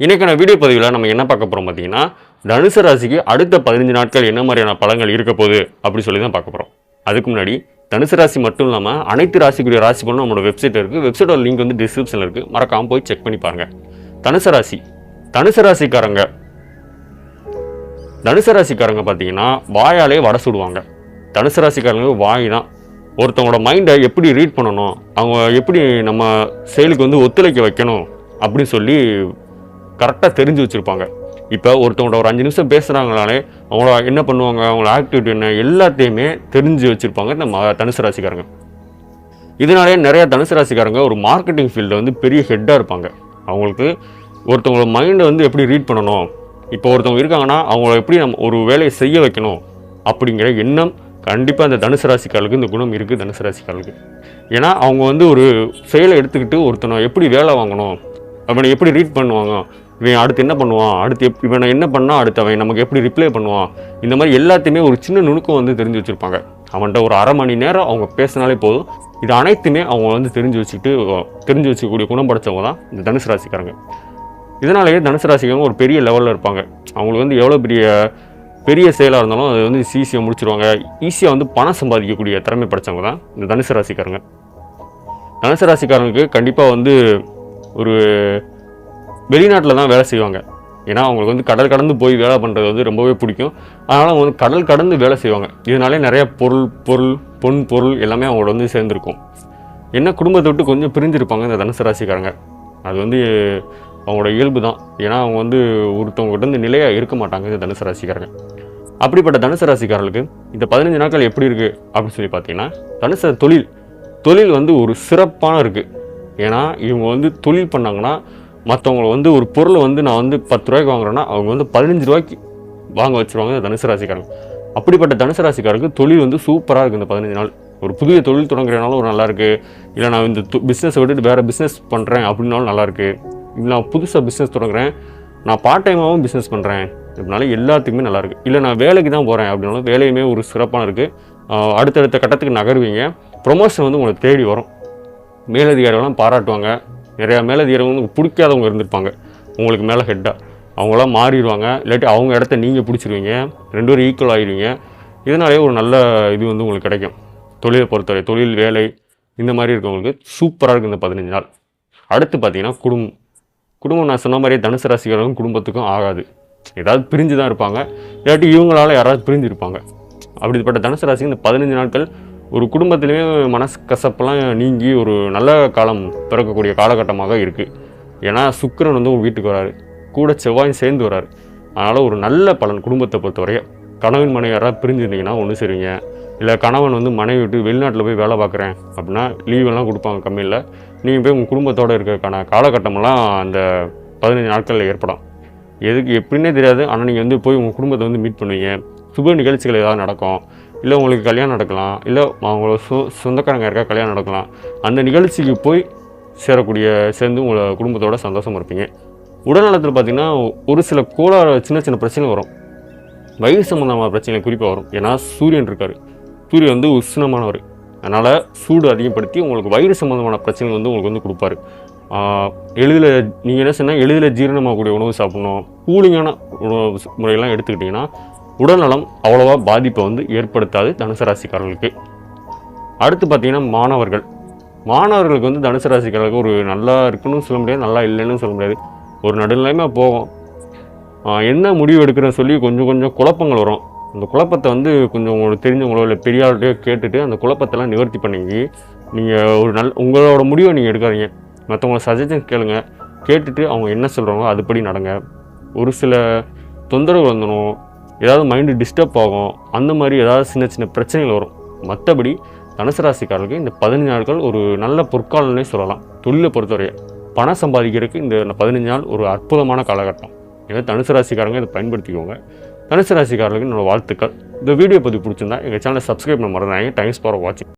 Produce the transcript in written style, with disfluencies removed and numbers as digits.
இன்றைக்கான வீடியோ பதிவில் நம்ம என்ன பார்க்க போகிறோம் பார்த்தீங்கன்னா, தனுசு ராசிக்கு அடுத்த 15 நாட்கள் என்ன மாதிரியான பலன்கள் இருக்க போகுது அப்படி சொல்லி தான் பார்க்க போகிறோம். அதுக்கு முன்னாடி தனுசு ராசி மட்டும் இல்லாமல் அனைத்து ராசிக்குரிய ராசி பலனும் நம்மளோட வெப்சைட் இருக்குது. வெப்சைட்டோட லிங்க் வந்து டிஸ்கிரிப்ஷனில் இருக்குது. மறக்காமல் போய் செக் பண்ணி பாருங்கள். தனுசு ராசிக்காரங்க பார்த்தீங்கன்னா வாயாலே வடை சுடுவாங்க. தனுசு ராசிக்காரங்க வாய் தான் ஒருத்தவங்களோட மைண்டை எப்படி ரீட் பண்ணணும், அவங்க எப்படி நம்ம செயலுக்கு வந்து ஒத்துழைக்க வைக்கணும் அப்படின்னு சொல்லி கரெக்டாக தெரிஞ்சு வச்சுருப்பாங்க. இப்போ ஒருத்தவங்களோட ஒரு 5 நிமிஷம் பேசுகிறாங்கனாலே அவங்கள என்ன பண்ணுவாங்க, அவங்களோட ஆக்டிவிட்டி என்ன எல்லாத்தையுமே தெரிஞ்சு வச்சுருப்பாங்க நம்ம தனுசு ராசிக்காரங்க. இதனாலே நிறையா தனுசு ராசிக்காரங்க ஒரு மார்க்கெட்டிங் ஃபீல்டில் வந்து பெரிய ஹெட்டாக இருப்பாங்க. அவங்களுக்கு ஒருத்தவங்களோட மைண்டை வந்து எப்படி ரீட் பண்ணணும், இப்போ ஒருத்தவங்க இருக்காங்கன்னா அவங்கள எப்படி நம்ம ஒரு வேலையை செய்ய வைக்கணும் அப்படிங்கிற எண்ணம் கண்டிப்பாக அந்த தனுசு ராசிக்காரர்களுக்கு இந்த குணம் இருக்குது. தனுசு ராசிக்காரர்களுக்கு ஏன்னா அவங்க வந்து ஒரு செயலை எடுத்துக்கிட்டு ஒருத்தனை எப்படி வேலை வாங்கணும், அவனை எப்படி ரீட் பண்ணுவாங்க, இவன் அடுத்து என்ன பண்ணுவான், அடுத்து இவனை என்ன பண்ணால் அடுத்து அவன் நமக்கு எப்படி ரிப்ளை பண்ணுவான், இந்த மாதிரி எல்லாத்தையுமே ஒரு சின்ன நுணுக்கம் வந்து தெரிஞ்சு வச்சுருப்பாங்க. அவன்கிட்ட ஒரு அரை மணி நேரம் அவங்க பேசினாலே போதும். இது அனைத்துமே அவங்க வந்து தெரிஞ்சு வச்சுக்கக்கூடிய குணம் படைச்சவங்க தான் இந்த தனுசு ராசிக்காரங்க. இதனாலேயே தனுசு ராசிக்காரங்க ஒரு பெரிய லெவலில் இருப்பாங்க. அவங்களுக்கு வந்து எவ்வளோ பெரிய செயலாக இருந்தாலும் அதை வந்து ஈஸியாக முடிச்சிருவாங்க. ஈஸியாக வந்து பணம் சம்பாதிக்கக்கூடிய திறமை படைச்சவங்க தான் இந்த தனுசு ராசிக்காரங்க. தனுசு ராசிக்காரங்களுக்கு கண்டிப்பாக வந்து ஒரு வெளிநாட்டில் தான் வேலை செய்வாங்க. ஏன்னா அவங்களுக்கு வந்து கடல் கடந்து போய் வேலை பண்ணுறது வந்து ரொம்பவே பிடிக்கும். அதனால் அவங்க வந்து கடல் கடந்து வேலை செய்வாங்க. இதனாலே நிறைய பொருள் எல்லாமே அவங்களோட வந்து சேர்ந்துருக்கும். என்ன குடும்பத்தை விட்டு கொஞ்சம் பிரிஞ்சிருப்பாங்க இந்த தனுசு ராசிக்காரங்க. அது வந்து அவங்களோட இயல்பு தான். ஏன்னா அவங்க வந்து ஒருத்தவங்ககிட்ட வந்து நிலையாக இருக்க மாட்டாங்க இந்த தனுசு ராசிக்காரங்க. அப்படிப்பட்ட தனுசு ராசிக்காரர்களுக்கு இந்த 15 நாட்கள் எப்படி இருக்குது அப்படின்னு சொல்லி பார்த்தீங்கன்னா, தனுசு தொழில் வந்து ஒரு சிறப்பான இருக்குது. ஏன்னா இவங்க வந்து தொழில் பண்ணாங்கன்னா மற்றவங்களை வந்து ஒரு பொருளை வந்து நான் வந்து 10 ரூபாய்க்கு வாங்குறேன்னா அவங்க வந்து 15 ரூபாய்க்கு வாங்க வச்சுருவாங்க தனுசு ராசிக்காரங்க. அப்படிப்பட்ட தனுசு ராசிக்காரருக்கு தொழில் வந்து சூப்பராக இருக்குது. இந்த 15 நாள் ஒரு புதிய தொழில் தொடங்குறதுனாலும் ஒரு நல்லாயிருக்கு. இல்லை நான் இந்த பிஸ்னஸை விட்டுட்டு வேறு பிஸ்னஸ் பண்ணுறேன் அப்படின்னாலும் நல்லாயிருக்கு. இல்லை நான் புதுசாக பிஸ்னஸ் தொடங்குறேன், நான் பார்ட் டைமாகவும் பிஸ்னஸ் பண்ணுறேன் அப்படினால எல்லாத்துக்குமே நல்லாயிருக்கு. இல்லை நான் வேலைக்கு தான் போகிறேன் அப்படின்னாலும் வேலையுமே ஒரு சிறப்பான இருக்குது. அடுத்தடுத்த கட்டத்துக்கு நகருவீங்க. ப்ரொமோஷன் வந்து உங்களை தேடி வரும். மேலதிகாரிகள்லாம் பாராட்டுவாங்க. நிறையா மேலதிகாரிகள் வந்து பிடிக்காதவங்க இருந்திருப்பாங்க உங்களுக்கு மேலே ஹெட்டாக, அவங்களாம் மாறிடுவாங்க. இல்லாட்டி அவங்க இடத்த நீங்கள் பிடிச்சிருவீங்க. 2 பேரும் ஈக்குவல் ஆகிடுவீங்க. இதனாலே ஒரு நல்ல இது வந்து உங்களுக்கு கிடைக்கும். தொழிலை பொறுத்தவரை தொழில் வேலை இந்த மாதிரி இருக்கவங்களுக்கு சூப்பராக இருக்குது இந்த 15 நாள். அடுத்து பார்த்தீங்கன்னா குடும்பம் நான் சொன்ன மாதிரியே தனுசு ராசிக்காரங்களும் குடும்பத்துக்கும் ஆகாது. ஏதாவது பிரிஞ்சு தான் இருப்பாங்க. இல்லாட்டி இவங்களால யாராவது பிரிஞ்சிருப்பாங்க. அப்படிப்பட்ட தனுசு ராசிக்கு இந்த 15 நாட்கள் ஒரு குடும்பத்திலேயே மனசு கசப்பெல்லாம் நீங்கி ஒரு நல்ல காலம் பிறக்கக்கூடிய காலகட்டமாக இருக்குது. ஏன்னா சுக்கிரன் வந்து உங்கள் வீட்டுக்கு வராரு, கூட செவ்வாயும் சேர்ந்து வராரு. அதனால் ஒரு நல்ல பலன் குடும்பத்தை பொறுத்தவரைய. கணவன் மனைவி யாராவது பிரிஞ்சிருந்தீங்கன்னா ஒன்று சரிங்க. இல்லை கணவன் வந்து மனைவி விட்டு வெளிநாட்டில் போய் வேலை பார்க்குறேன் அப்படின்னா லீவெல்லாம் கொடுப்பாங்க கம்பெனியில். நீங்கள் போய் உங்கள் குடும்பத்தோடு இருக்கிறதுக்கான காலகட்டமெல்லாம் அந்த 15 நாட்களில் ஏற்படும். எதுக்கு எப்படின்னே தெரியாது. ஆனால் நீங்கள் வந்து போய் உங்கள் குடும்பத்தை வந்து மீட் பண்ணுவீங்க. சுப நிகழ்ச்சிகள் ஏதாவது நடக்கும். இல்லை உங்களுக்கு கல்யாணம் நடக்கலாம், இல்லை அவங்களோட சொந்தக்காரங்க யாருக்கா கல்யாணம் நடக்கலாம். அந்த நிகழ்ச்சிக்கு போய் சேர்ந்து உங்களை குடும்பத்தோட சந்தோஷமாக இருப்பீங்க. உடல்நலத்தில் பார்த்திங்கன்னா ஒரு சில சின்ன பிரச்சனை வரும். வயிறு சம்மந்தமான பிரச்சனை குறிப்பாக வரும். ஏன்னா சூரியன் இருக்கார். சூரியன் வந்து உஷ்ணமானவர். அதனால் சூடு அதிகப்படுத்தி உங்களுக்கு வயிறு சம்மந்தமான பிரச்சனை வந்து உங்களுக்கு வந்து கொடுப்பாரு. நீங்கள் என்ன சொன்னால் எளிதில் ஜீரணமாகக்கூடிய உணவு சாப்பிடணும். கூலிங்கான உணவு முறையெல்லாம் எடுத்துக்கிட்டிங்கன்னா உடல்நலம் அவ்வளோவா பாதிப்பை வந்து ஏற்படுத்தாது தனுசு ராசிக்காரர்களுக்கு. அடுத்து பார்த்திங்கன்னா மாணவர்களுக்கு வந்து தனுசு ராசிக்காரர்களுக்கு ஒரு நல்லா இருக்குன்னு சொல்ல முடியாது, நல்லா இல்லைன்னு சொல்ல முடியாது. ஒரு நடுநிலைமையாக போகும். என்ன முடிவு எடுக்கிறேன்னு சொல்லி கொஞ்சம் குழப்பங்கள் வரும். அந்த குழப்பத்தை வந்து கொஞ்சம் உங்களுக்கு தெரிஞ்சவங்களோ இல்லை பெரியார்கிட்டையோ கேட்டுட்டு அந்த குழப்பத்தெல்லாம் நிவர்த்தி பண்ணி நீங்கள் ஒரு உங்களோட முடிவை நீங்கள் எடுக்காதீங்க. மற்றவங்கள சஜஷன் கேட்டுட்டு அவங்க என்ன சொல்கிறாங்களோ அதுபடி நடங்க. ஒரு சில தொந்தரவு வந்துடும், ஏதாவது மைண்டு டிஸ்டர்ப் ஆகும், அந்த மாதிரி ஏதாவது சின்ன பிரச்சனைகள் வரும். மற்றபடி தனுசு ராசிக்காரர்களுக்கு இந்த 15 நாட்கள் ஒரு நல்ல பொற்காலம்னே சொல்லலாம். தொழிலை பொறுத்தவரைய பணம் சம்பாதிக்கிறதுக்கு இந்த 15 நாள் ஒரு அற்புதமான காலகட்டம். எனவே தனுசு ராசிக்காரங்க இதை பயன்படுத்திக்கோங்க. தனுசு ராசிக்காரர்களுக்கு என்னோட வாழ்த்துக்கள். இந்த வீடியோ பற்றி பிடிச்சிருந்தா எங்கள் சேனலை சப்ஸ்கிரைப் பண்ண மறந்துடாதீங்க. தேங்க்ஸ் ஃபார் வாட்சிங்.